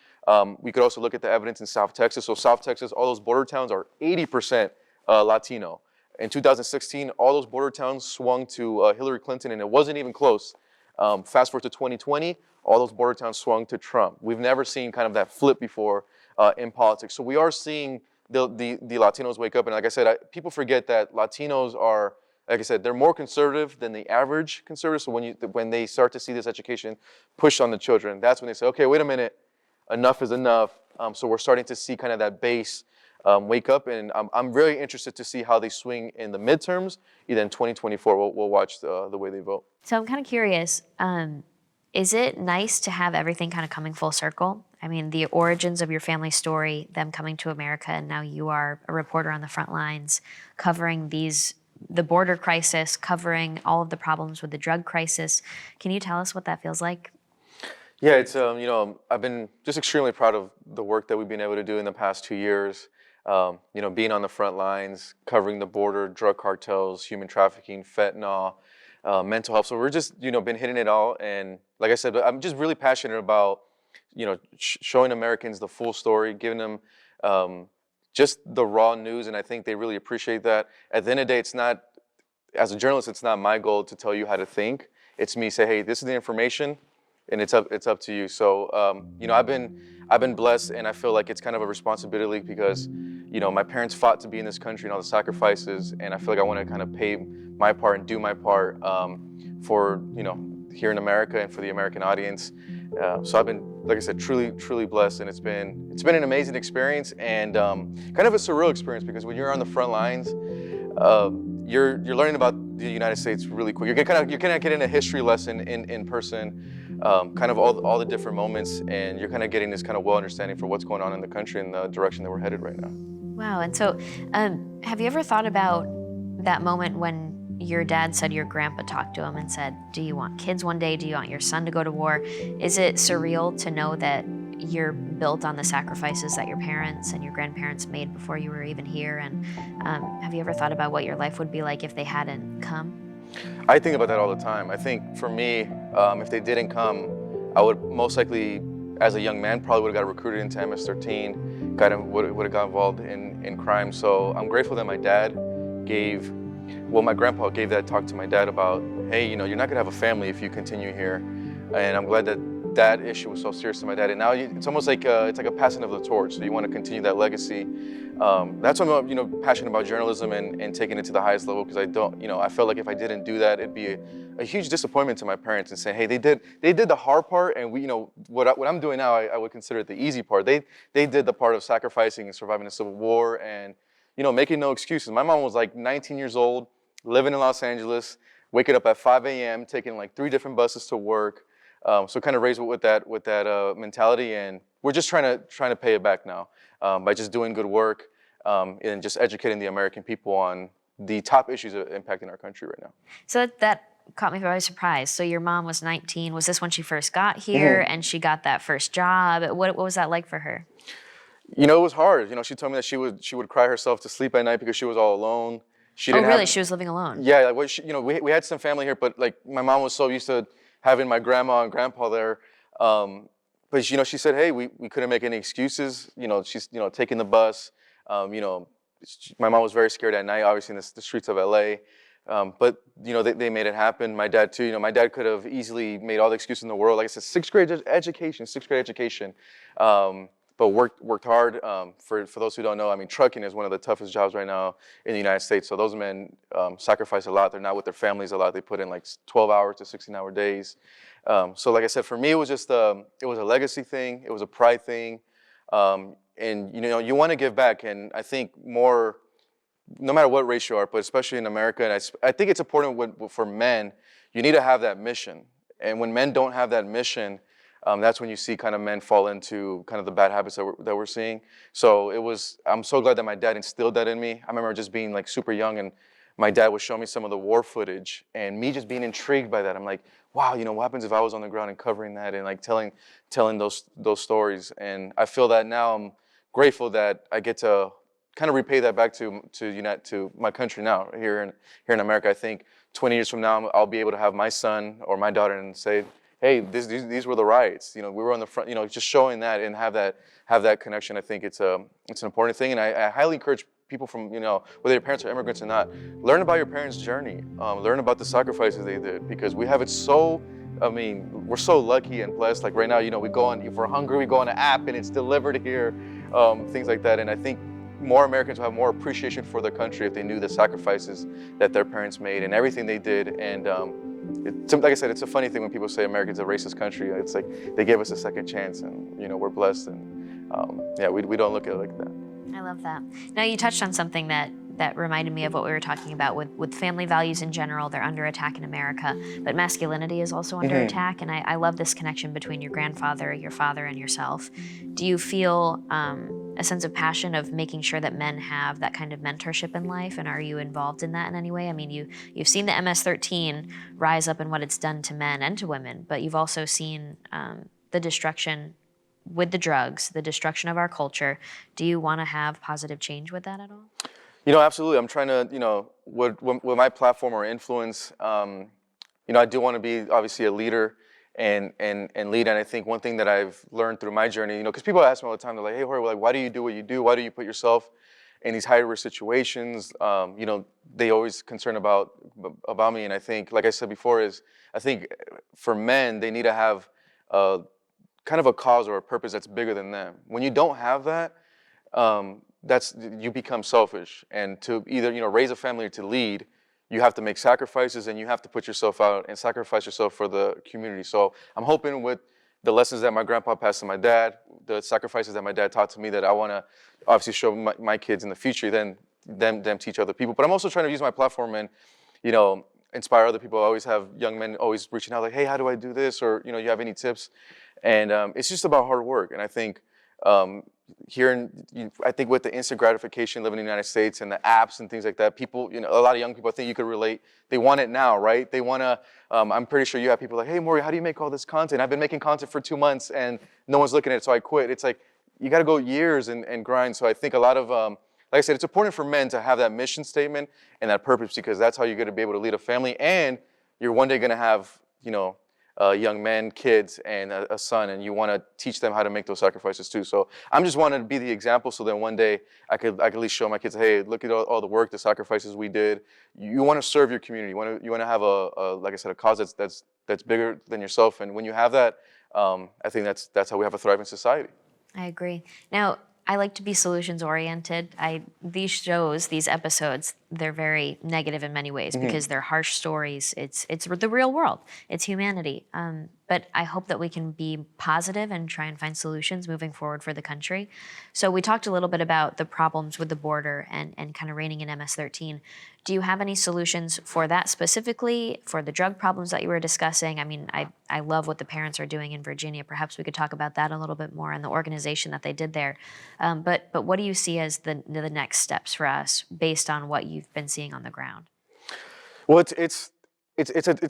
We could also look at the evidence in South Texas. So South Texas, all those border towns are 80% Latino. In 2016, all those border towns swung to Hillary Clinton, and it wasn't even close. Fast forward to 2020, all those border towns swung to Trump. We've never seen kind of that flip before in politics. So we are seeing the Latinos wake up. And like I said, people forget that Latinos are, like I said, they're more conservative than the average conservative. So when they start to see this education pushed on the children, that's when they say, okay, wait a minute, enough is enough. So we're starting to see kind of that base wake up, and I'm really interested to see how they swing in the midterms. Either in 2024, we'll watch the way they vote. So I'm kind of curious, is it nice to have everything kind of coming full circle? I mean, the origins of your family story, them coming to America, and now you are a reporter on the front lines, covering the border crisis, covering all of the problems with the drug crisis. Can you tell us what that feels like? Yeah, it's I've been just extremely proud of the work that we've been able to do in the past 2 years. Being on the front lines, covering the border, drug cartels, human trafficking, fentanyl, mental health. So we're just, been hitting it all. And like I said, I'm just really passionate about, showing Americans the full story, giving them just the raw news. And I think they really appreciate that. At the end of the day, it's not, as a journalist, it's not my goal to tell you how to think. It's me say, hey, this is the information, and it's up to you. So, I've been blessed, and I feel like it's kind of a responsibility because, my parents fought to be in this country and all the sacrifices, and I feel like I want to kind of pay my part and do my part for, here in America and for the American audience. So I've been, like I said, truly blessed, and it's been an amazing experience and kind of a surreal experience because when you're on the front lines, you're learning about the United States really quick. You're kind of getting a history lesson in person, kind of all the different moments, and you're kind of getting this kind of well understanding for what's going on in the country and the direction that we're headed right now. Wow. And so, have you ever thought about that moment when your dad said your grandpa talked to him and said, do you want kids one day? Do you want your son to go to war? Is it surreal to know that you're built on the sacrifices that your parents and your grandparents made before you were even here? And have you ever thought about what your life would be like if they hadn't come? I think about that all the time. I think for me, if they didn't come, I would most likely, as a young man, probably would have got recruited into MS-13, kind of would have got involved in crime. So I'm grateful that my grandpa gave that talk to my dad about, hey, you're not gonna have a family if you continue here. And I'm glad that issue was so serious to my dad. And now it's almost like it's like a passing of the torch. So you want to continue that legacy. That's why I'm passionate about journalism and taking it to the highest level, because I felt like if I didn't do that, it'd be a huge disappointment to my parents and say, hey, they did the hard part, and what I'm doing now, I would consider it the easy part. They did the part of sacrificing and surviving the Civil War and making no excuses. My mom was like 19 years old, living in Los Angeles, waking up at 5 a.m., taking like 3 different buses to work. So kind of raised with that mentality, and we're just trying to pay it back now by just doing good work and just educating the American people on the top issues impacting our country right now. So that caught me by surprise. So your mom was 19. Was this when she first got here and she got that first job? What was that like for her? It was hard. She told me that she would cry herself to sleep at night because she was all alone. She was living alone? Yeah. We had some family here, but like my mom was so used to having my grandma and grandpa there. But she said, hey, we couldn't make any excuses. She's taking the bus. My mom was very scared at night, obviously in the streets of LA. But they made it happen. My dad too. My dad could have easily made all the excuses in the world. Like I said, sixth grade education. But worked hard. For those who don't know, I mean, trucking is one of the toughest jobs right now in the United States. So those men sacrifice a lot. They're not with their families a lot. They put in like 12 hours to 16-hour days. So like I said, for me, it was just it was a legacy thing. It was a pride thing. And you want to give back. And I think no matter what race you are, but especially in America, and I think it's important for men, you need to have that mission. And when men don't have that mission, that's when you see kind of men fall into kind of the bad habits that we're seeing. So I'm so glad that my dad instilled that in me. I remember just being like super young, and my dad would show me some of the war footage, and me just being intrigued by that. I'm like, wow, what happens if I was on the ground and covering that and like telling those stories? And I feel that now I'm grateful that I get to kind of repay that back to my country now here in America. I think 20 years from now, I'll be able to have my son or my daughter and say, hey, these were the riots. We were on the front. Just showing that and have that connection. I think it's an important thing, and I highly encourage people from whether your parents are immigrants or not, learn about your parents' journey. Learn about the sacrifices they did, because we have it so. I mean, we're so lucky and blessed. Like right now, we go on. If we're hungry, we go on an app and it's delivered here. Things like that, and I think more Americans will have more appreciation for their country if they knew the sacrifices that their parents made and everything they did. And like I said, it's a funny thing when people say America's a racist country. It's like they gave us a second chance, and we're blessed, and we don't look at it like that. I love that. Now you touched on something that reminded me of what we were talking about with family values in general. They're under attack in America, but masculinity is also under attack. And I love this connection between your grandfather, your father, and yourself. Do you feel a sense of passion of making sure that men have that kind of mentorship in life? And are you involved in that in any way? I mean, you've seen the MS-13 rise up in what it's done to men and to women, but you've also seen the destruction with the drugs, the destruction of our culture. Do you want to have positive change with that at all? Absolutely. I'm trying to, with my platform or influence, I do want to be obviously a leader and lead. And I think one thing that I've learned through my journey, because people ask me all the time, they're like, hey, Jorge, like, why do you do what you do? Why do you put yourself in these high-risk situations? They always concern about me. And I think, like I said before, I think for men, they need to have kind of a cause or a purpose that's bigger than them. When you don't have that, you become selfish. And to either raise a family or to lead, you have to make sacrifices, and you have to put yourself out and sacrifice yourself for the community. So I'm hoping with the lessons that my grandpa passed to my dad, the sacrifices that my dad taught to me, that I want to obviously show my kids in the future, then them teach other people. But I'm also trying to use my platform and inspire other people. I always have young men always reaching out like, hey, how do I do this? Or you have any tips? And it's just about hard work. And I think I think with the instant gratification living in the United States and the apps and things like that, people, a lot of young people, I think you could relate. They want it now, right? They want to. I'm pretty sure you have people like, hey, Maury, how do you make all this content? I've been making content for 2 months and no one's looking at it, so I quit. It's like you got to go years and grind. So I think a lot of like I said, it's important for men to have that mission statement and that purpose, because that's how you're going to be able to lead a family, and you're one day going to have, young men, kids, and a son, and you want to teach them how to make those sacrifices too. So I'm just wanting to be the example, so that one day I could at least show my kids, hey, look at all the work, the sacrifices we did. You want to serve your community. You want to have like I said, a cause that's bigger than yourself. And when you have that, I think that's how we have a thriving society. I agree. Now, I like to be solutions oriented. These shows, these episodes, they're very negative in many ways because they're harsh stories. It's the real world. It's humanity. But I hope that we can be positive and try and find solutions moving forward for the country. So we talked a little bit about the problems with the border and kind of reining in MS-13. Do you have any solutions for that specifically, for the drug problems that you were discussing? I mean, I love what the parents are doing in Virginia. Perhaps we could talk about that a little bit more and the organization that they did there. But what do you see as the next steps for us based on what you've been seeing on the ground? Well, it's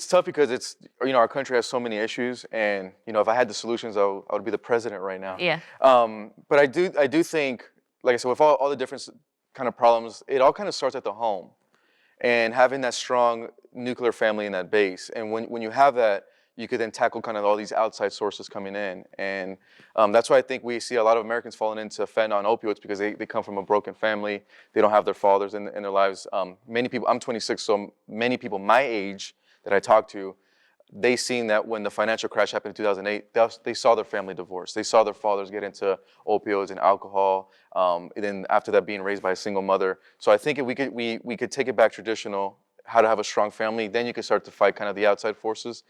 tough because our country has so many issues, and if I had the solutions, I would be the president right now. Yeah. But I do think, like I said, with all the different kind of problems, it all kind of starts at the home, and having that strong nuclear family in that base. And when you have that, you could then tackle kind of all these outside sources coming in. And that's why I think we see a lot of Americans falling into fentanyl and opioids, because they come from a broken family. They don't have their fathers in their lives. Many people, I'm 26, so many people my age that I talk to, they seen that when the financial crash happened in 2008, they saw their family divorce. They saw their fathers get into opioids and alcohol, and then after that being raised by a single mother. So I think if we could take it back traditional, how to have a strong family, then you can start to fight kind of the outside forces.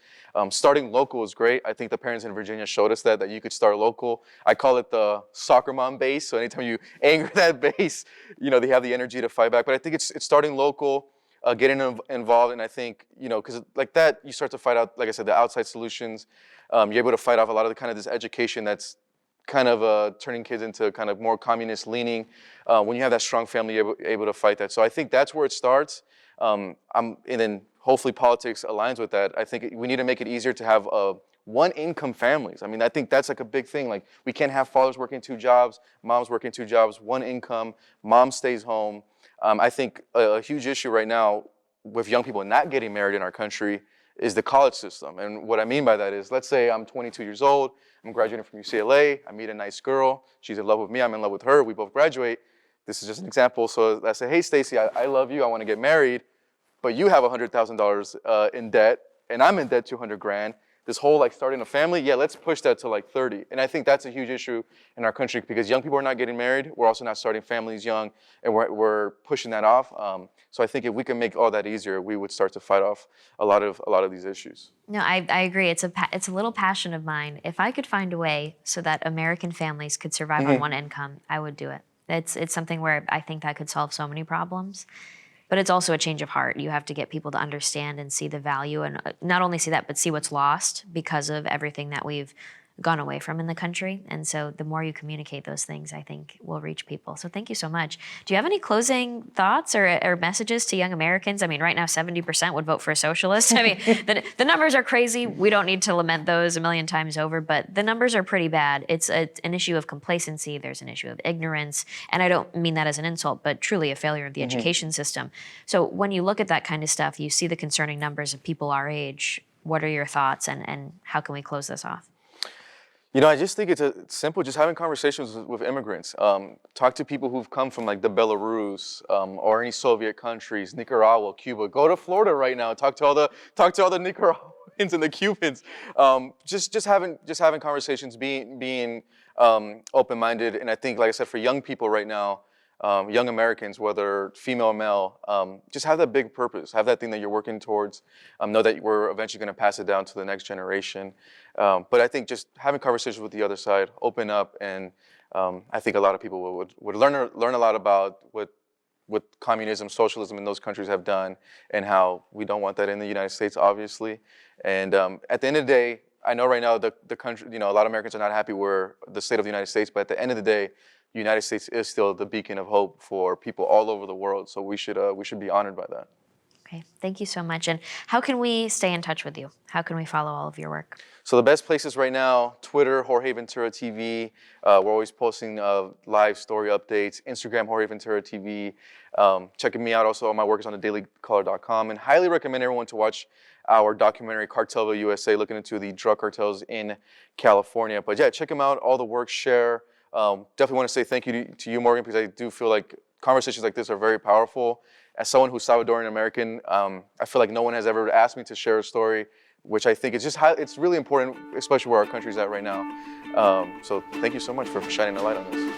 Starting local is great. I think the parents in Virginia showed us that you could start local. I call it the soccer mom base. So anytime you anger that base, they have the energy to fight back. But I think it's starting local, getting involved. And I think, because like that, you start to fight out, like I said, the outside solutions. You're able to fight off a lot of the kind of this education that's kind of turning kids into kind of more communist leaning. When you have that strong family, you're able to fight that. So I think that's where it starts. And then hopefully politics aligns with that. I think we need to make it easier to have one-income families. I mean, I think that's like a big thing. Like, we can't have fathers working 2 jobs, moms working 2 jobs, one income, mom stays home. I think a huge issue right now with young people not getting married in our country is the college system. And what I mean by that is, let's say I'm 22 years old, I'm graduating from UCLA, I meet a nice girl, she's in love with me, I'm in love with her, we both graduate. This is just an example. So I say, hey, Stacy, I love you, I want to get married, but you have $100,000 in debt, and I'm in debt $200,000. This whole starting a family, let's push that to 30. And I think that's a huge issue in our country, because young people are not getting married. We're also not starting families young, and we're pushing that off. So I think if we can make all that easier, we would start to fight off a lot of these issues. No, I agree. It's a little passion of mine. If I could find a way so that American families could survive on one income, I would do it. It's something where I think that could solve so many problems. But it's also a change of heart. You have to get people to understand and see the value, and not only see that, but see what's lost because of everything that we've gone away from in the country. And so the more you communicate those things, I think will reach people. So thank you so much. Do you have any closing thoughts or messages to young Americans? I mean, right now, 70% would vote for a socialist. I mean, the numbers are crazy. We don't need to lament those a million times over, but the numbers are pretty bad. It's an issue of complacency. There's an issue of ignorance. And I don't mean that as an insult, but truly a failure of the education system. So when you look at that kind of stuff, you see the concerning numbers of people our age. What are your thoughts, and how can we close this off? You know, I just think it's simple, just having conversations with immigrants. Talk to people who've come from like the Belarus or any Soviet countries, Nicaragua, Cuba. Go to Florida right now. Talk to all the Nicaraguans and the Cubans. Just having conversations, being open-minded. And I think, like I said, for young people right now, young Americans, whether female or male, just have that big purpose, have that thing that you're working towards, know that we're eventually going to pass it down to the next generation. But I think just having conversations with the other side, open up, and I think a lot of people would learn a lot about what communism, socialism in those countries have done, and how we don't want that in the United States, obviously. And at the end of the day, I know right now the country, a lot of Americans are not happy with the state of the United States, but at the end of the day, the United States is still the beacon of hope for people all over the world. So we should be honored by that. Okay, thank you so much. And how can we stay in touch with you? How can we follow all of your work? So the best places right now, Twitter, Jorge Ventura TV. We're always posting live story updates. Instagram, Jorge Ventura TV. Checking me out also, all my work is on thedailycaller.com. And highly recommend everyone to watch our documentary, Cartel USA, looking into the drug cartels in California. But yeah, check them out, all the work, share. Definitely want to say thank you to you, Morgan, because I do feel like conversations like this are very powerful. As someone who's Salvadoran American, I feel like no one has ever asked me to share a story, which I think is it's really important, especially where our country's at right now. So thank you so much for shining a light on this.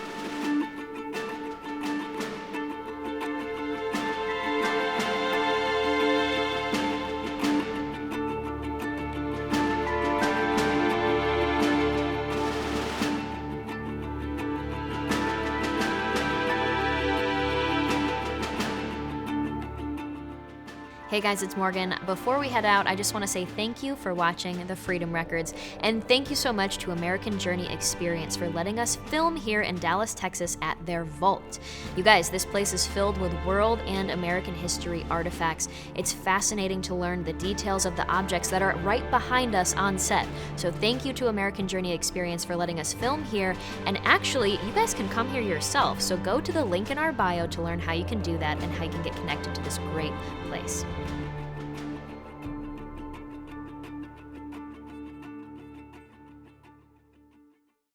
Hey guys, it's Morgan. Before we head out, I just want to say thank you for watching the Freedom Records, and thank you so much to American Journey Experience for letting us film here in Dallas, Texas at their vault. You guys, this place is filled with world and American history artifacts. It's fascinating to learn the details of the objects that are right behind us on set. So thank you to American Journey Experience for letting us film here, and actually, you guys can come here yourself. So go to the link in our bio to learn how you can do that and how you can get connected to this great place.